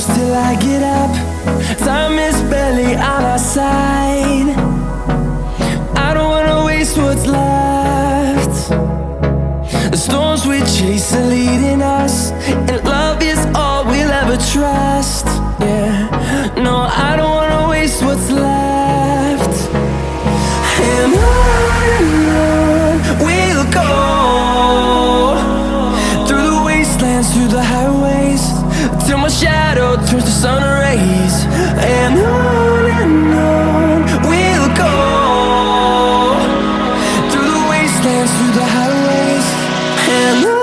close till I get up. Time is barely on our side. I don't wanna waste what's left. The storms we chase are leading us, and love is all we'll ever trust. Yeah, no, I don't wanna waste what's left. And on we'll go, through the wastelands, through the highways, till my shadow turns to sun rays. And on we'll go, through the wastelands, through the highways, and on.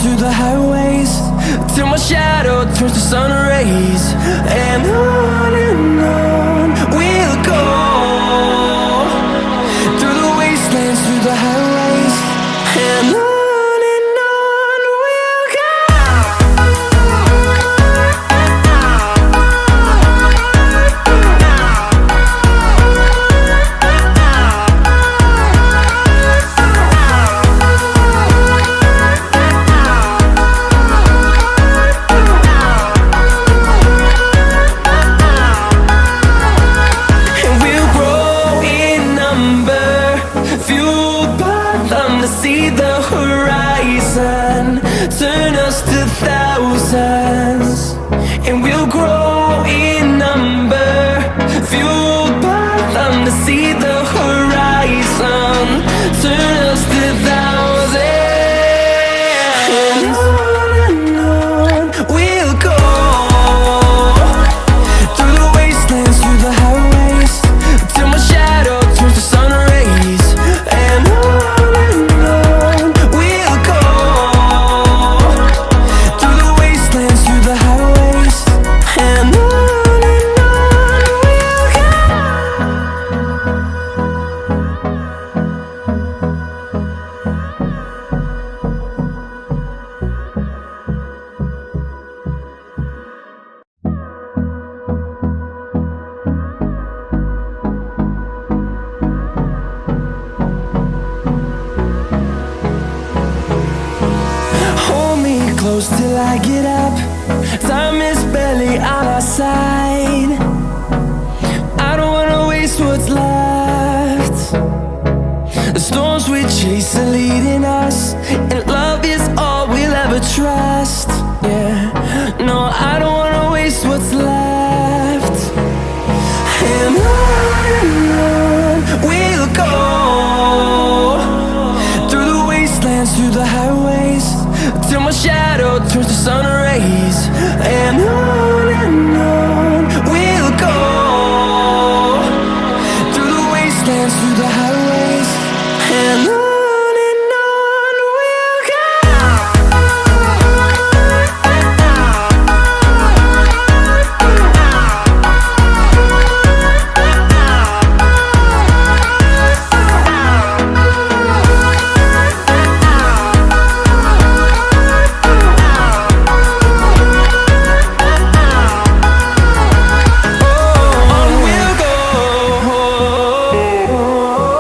Through the highways, till my shadow turns to sun rays. And on we'll go, through the wastelands, through the highways, and on. See the horizon, turn us to thousands, and we'll grow in number, fueled by them to see the horizon, turn us to thousands. And on we'll go, through the wastelands, through the highways, till my shadow turns to sun rays. And on close till I get up. Time is barely on our side. I don't wanna waste what's left. The storms we chase are leading us, and love is all we'll ever trust. Yeah, no, I don't wanna waste what's left. And on we'll go, through the wastelands, through the highways, till my shadow turns to sun rays. And on we'll go, through the wastelands, through the highways, and on. Oh,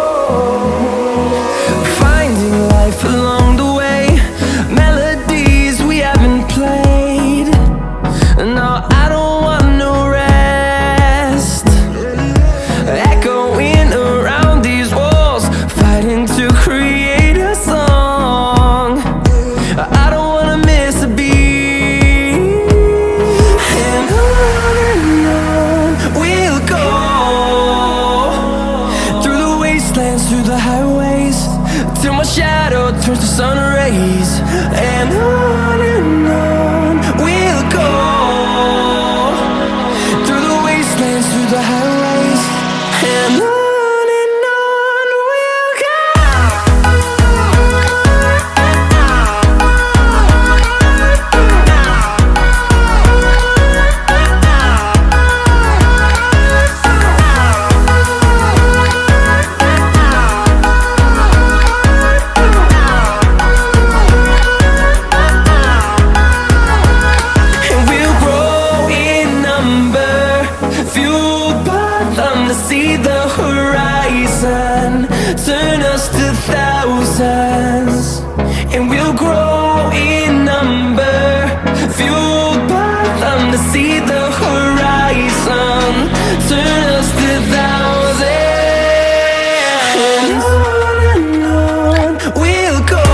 till my shadow turns to sun rays. And on we'll go, through the wastelands, through the highways. And on we'll go. And we'll grow in number, fueled by them to see the horizon, turn us to thousands. And we'll grow in number, fueled by them to see the horizon, turn us to thousands. And on we'll go,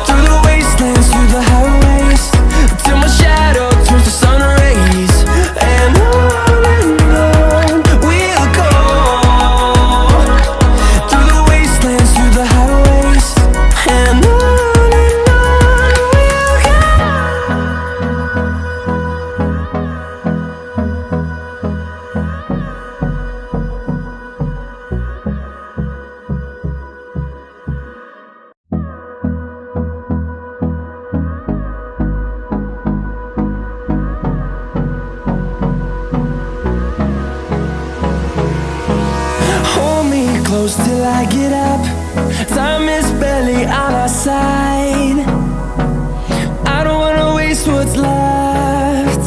through the wastelands, through the highways, till my shadow turns to sun rays. And on we'll go, through the wastelands, through the highways. And on we'll go. Hold me close till I get up. Time is barely on our side. I don't wanna waste what's left.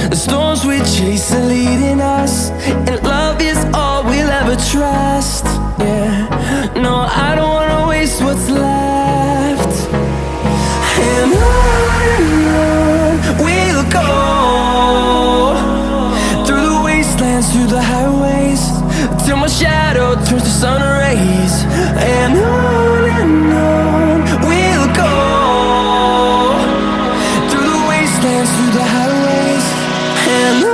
The storms we chase are leading us, and love is all we'll ever trust. Yeah, no, I don't wanna waste what's left. And on we'll go, through the wastelands, through the highways, till my shadow turns to sun rays. And on we'll go, through the wastelands, through the highways. And on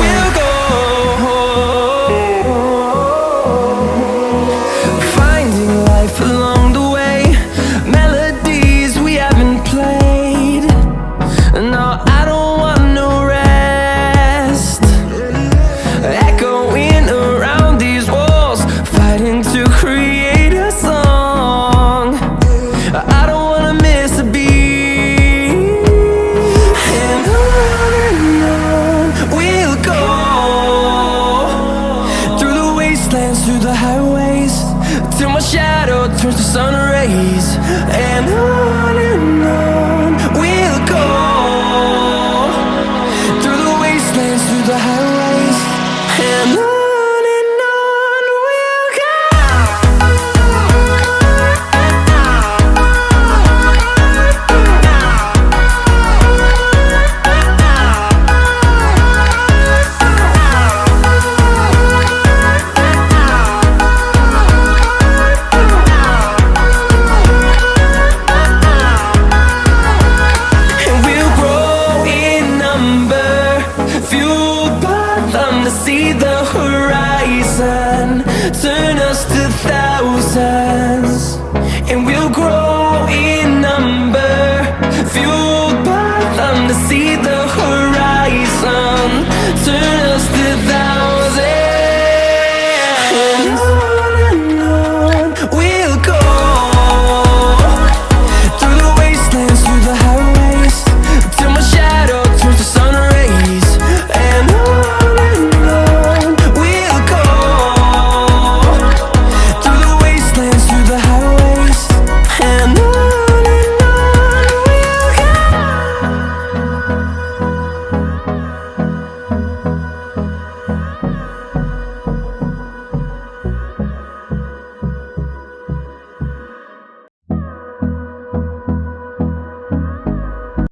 we'll go. Finding life along the way, melodies we haven't played. No, I don't want no rest. Echoing around these walls, fighting to create a song. I don't wanna miss a beat. And on we'll go, through the wastelands, through the highways, till my shadow turns to sun rays. And on we'll go, through the wastelands, through the highways. And on we'll go. And we'll grow in number, fueled by them to see the horizon, turn us to thousands. And we'll grow